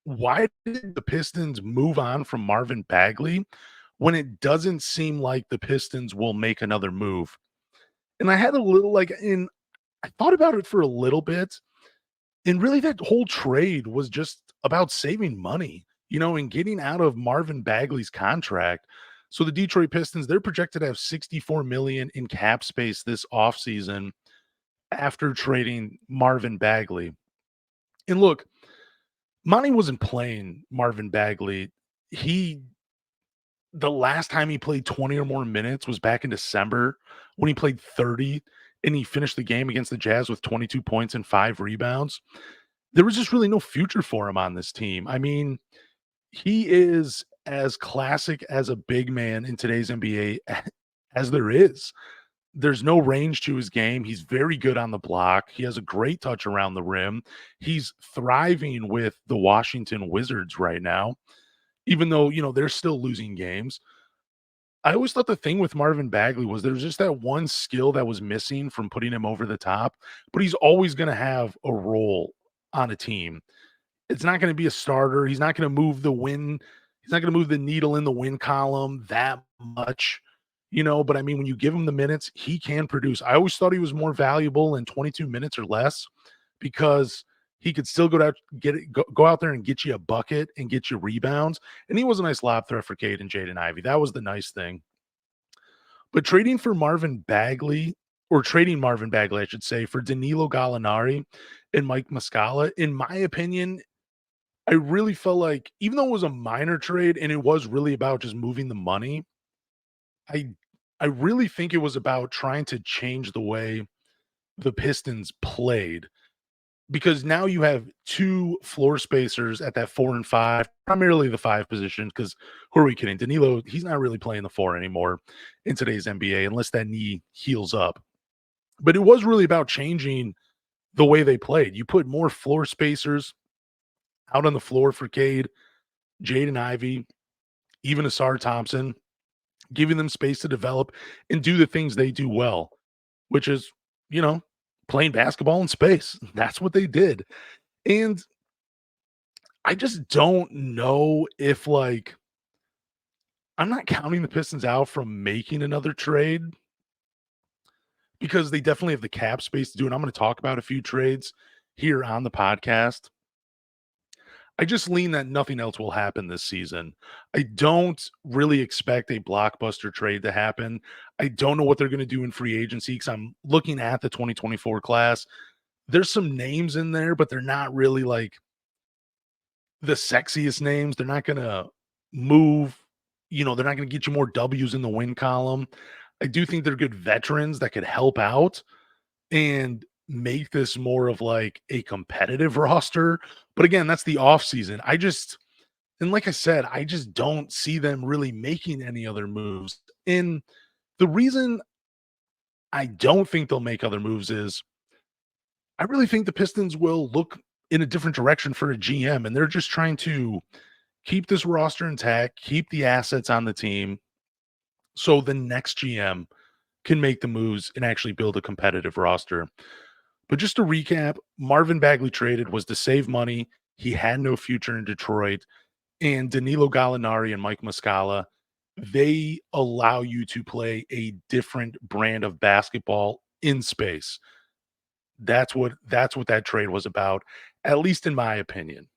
why did the Pistons move on from Marvin Bagley when it doesn't seem like the Pistons will make another move? And I had a little I thought about it for a little bit, and really that whole trade was just about saving money, and getting out of Marvin Bagley's contract. So the Detroit Pistons, they're projected to have 64 million in cap space this offseason after trading Marvin Bagley. And look, Monty wasn't playing Marvin Bagley. He The last time he played 20 or more minutes was back in December when he played 30 and he finished the game against the Jazz with 22 points and 5 rebounds. There was just really no future for him on this team. I mean, he is as classic as a big man in today's NBA as there is. There's no range to his game. He's very good on the block. He has a great touch around the rim. He's thriving with the Washington Wizards right now, even though, they're still losing games. I always thought the thing with Marvin Bagley was there's just that one skill that was missing from putting him over the top, but he's always going to have a role on a team. It's not going to be a starter. He's not going to move the win. He's not going to move the needle in the win column that much, but I mean, when you give him the minutes, he can produce. I always thought he was more valuable in 22 minutes or less because he could still go out there and get you a bucket and get you rebounds. And he was a nice lob threat for Cade and Jaden Ivey. That was the nice thing. But trading Marvin Bagley, I should say, for Danilo Gallinari and Mike Muscala, in my opinion, I really felt like even though it was a minor trade and it was really about just moving the money, I I really think it was about trying to change the way the Pistons played, because now you have 2 floor spacers at that 4 and 5, primarily the 5 position, because who are we kidding? Danilo, he's not really playing the 4 anymore in today's NBA unless that knee heals up. But it was really about changing the way they played. You put more floor spacers out on the floor for Cade, Jaden Ivey, even Asar Thompson, giving them space to develop and do the things they do well, which is, you know, playing basketball in space. That's what they did. And I just don't know if I'm not counting the Pistons out from making another trade because they definitely have the cap space to do it. I'm going to talk about a few trades here on the podcast. I just lean that nothing else will happen this season. I don't really expect a blockbuster trade to happen. I don't know what they're going to do in free agency because I'm looking at the 2024 class. There's some names in there, but they're not really the sexiest names. They're not going to move, they're not going to get you more W's in the win column. I do think they're good veterans that could help out and make this more of a competitive roster. But again, that's the offseason. And like I said, I just don't see them really making any other moves. And the reason I don't think they'll make other moves is I really think the Pistons will look in a different direction for a GM, and they're just trying to keep this roster intact, keep the assets on the team so the next GM can make the moves and actually build a competitive roster. But just to recap, Marvin Bagley traded was to save money. He had no future in Detroit. And Danilo Gallinari and Mike Muscala, they allow you to play a different brand of basketball in space. That's what that trade was about, at least in my opinion.